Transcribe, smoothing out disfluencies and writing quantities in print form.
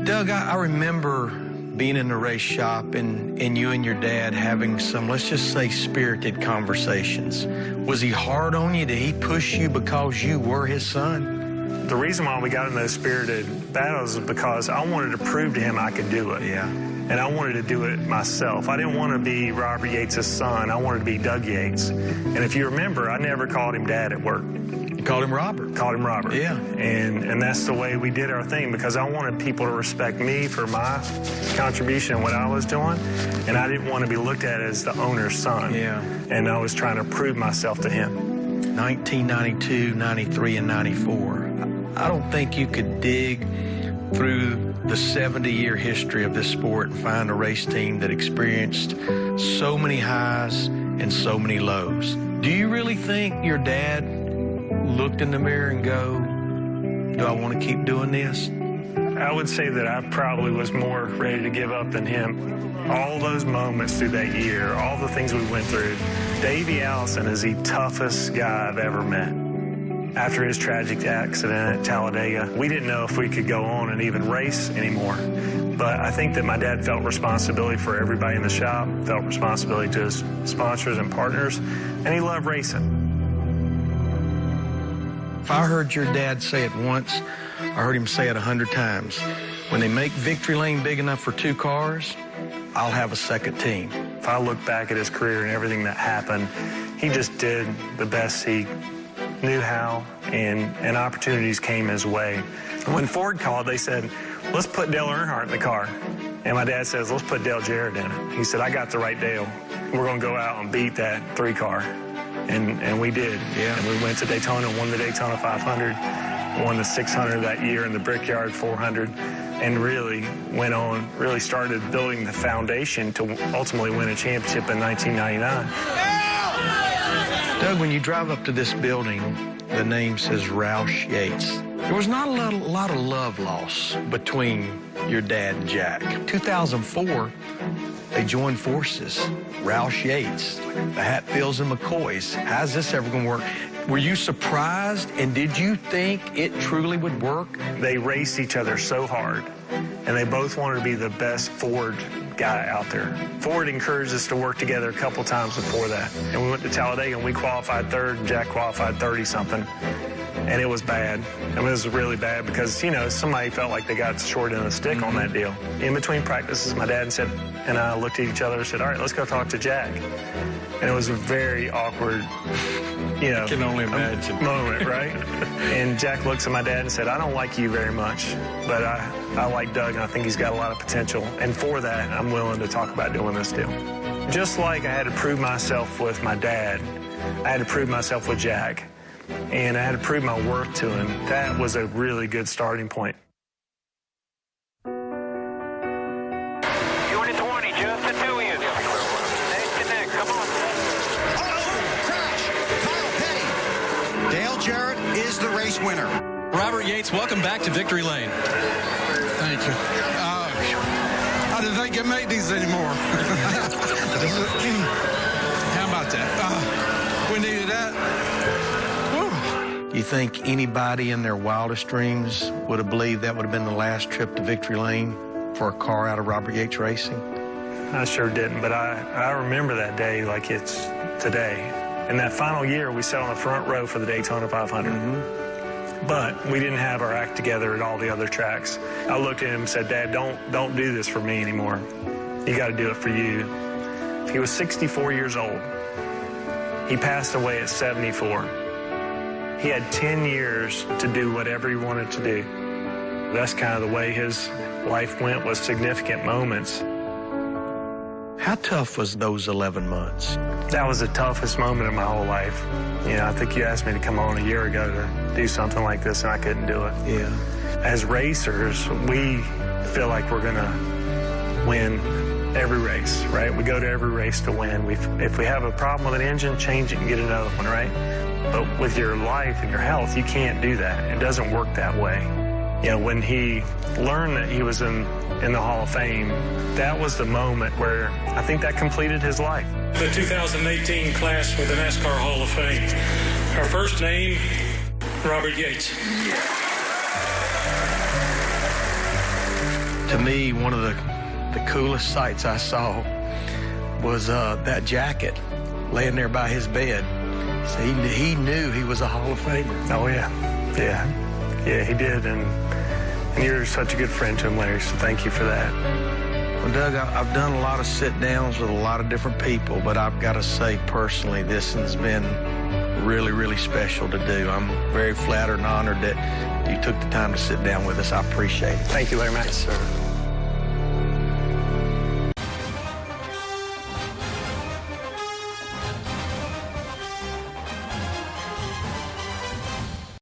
Doug, I remember being in the race shop and you and your dad having some, let's just say, spirited conversations. Was he hard on you? Did he push you because you were his son? The reason why we got in those spirited battles is because I wanted to prove to him I could do it. Yeah. And I wanted to do it myself. I didn't want to be Robert Yates' son. I wanted to be Doug Yates. And if you remember, I never called him Dad at work. You called him Robert. Called him Robert. Yeah. And that's the way we did our thing, because I wanted people to respect me for my contribution and what I was doing. And I didn't want to be looked at as the owner's son. Yeah. And I was trying to prove myself to him. 1992, 93, and 94. I don't think you could dig through the 70-year history of this sport and find a race team that experienced so many highs and so many lows. Do you really think your dad looked in the mirror and go, do I want to keep doing this? I would say that I probably was more ready to give up than him. All those moments through that year, all the things we went through, Davey Allison is the toughest guy I've ever met. After his tragic accident at Talladega, we didn't know if we could go on and even race anymore. But I think that my dad felt responsibility for everybody in the shop, felt responsibility to his sponsors and partners, and he loved racing. If I heard your dad say it once, I heard him say it 100 times. When they make Victory Lane big enough for 2 cars, I'll have a second team. If I look back at his career and everything that happened, he just did the best he knew how, and opportunities came his way. When Ford called, they said, let's put Dale Earnhardt in the car. And my dad says, let's put Dale Jarrett in it. He said, I got the right Dale. We're going to go out and beat that 3-car. And we did. Yeah. And we went to Daytona, won the Daytona 500, won the 600 that year in the Brickyard 400, and really went on, really started building the foundation to ultimately win a championship in 1999. Doug, when you drive up to this building, the name says Roush Yates. There was not a lot of love lost between your dad and Jack. 2004, they joined forces. Roush Yates, the Hatfields and McCoys. How's this ever going to work? Were you surprised, and did you think it truly would work? They raced each other so hard, and they both wanted to be the best Ford guy out there. Ford encouraged us to work together a couple times before that. And we went to Talladega, and we qualified 3rd, and Jack qualified 30-something. And it was bad. I mean, it was really bad because, you know, somebody felt like they got short end of the stick on that deal. In between practices, my dad and I looked at each other and said, all right, let's go talk to Jack. And it was a very awkward, you know, can only imagine. Moment, right? And Jack looks at my dad and said, I don't like you very much, but I like Doug, and I think he's got a lot of potential. And for that, I'm willing to talk about doing this deal. Just like I had to prove myself with my dad, I had to prove myself with Jack. And I had to prove my worth to him. That was a really good starting point. 20, just the 2 of you. Neck to neck, come on. Oh, crash! Kyle Petty. Dale Jarrett is the race winner. Robert Yates, welcome back to Victory Lane. Thank you. I didn't think it made these anymore. How about that? We needed that. You think anybody in their wildest dreams would have believed that would have been the last trip to Victory Lane for a car out of Robert Yates Racing? I sure didn't, but I remember that day like it's today. In that final year, we sat on the front row for the Daytona 500. Mm-hmm. But we didn't have our act together at all the other tracks. I looked at him and said, Dad, don't do this for me anymore. You got to do it for you. He was 64 years old. He passed away at 74. He had 10 years to do whatever he wanted to do. That's kind of the way his life went, was significant moments. How tough was those 11 months? That was the toughest moment of my whole life. You know, I think you asked me to come on a year ago to do something like this, and I couldn't do it. Yeah. As racers, we feel like we're going to win every race, right? We go to every race to win. If we have a problem with an engine, change it and get another one, right? But with your life and your health, you can't do that. It doesn't work that way. You know, when he learned that he was in the Hall of Fame, that was the moment where I think that completed his life. The 2018 class for the NASCAR Hall of Fame. Our first name, Robert Yates. To me, one of the coolest sights I saw was that jacket laying there by his bed. So he knew he was a Hall of Famer. Oh, yeah. Yeah, he did. And you're such a good friend to him, Larry, so thank you for that. Well, Doug, I've done a lot of sit-downs with a lot of different people, but I've got to say personally, this has been really, really special to do. I'm very flattered and honored that you took the time to sit down with us. I appreciate it. Thank you, Larry Mack. Yes, sir.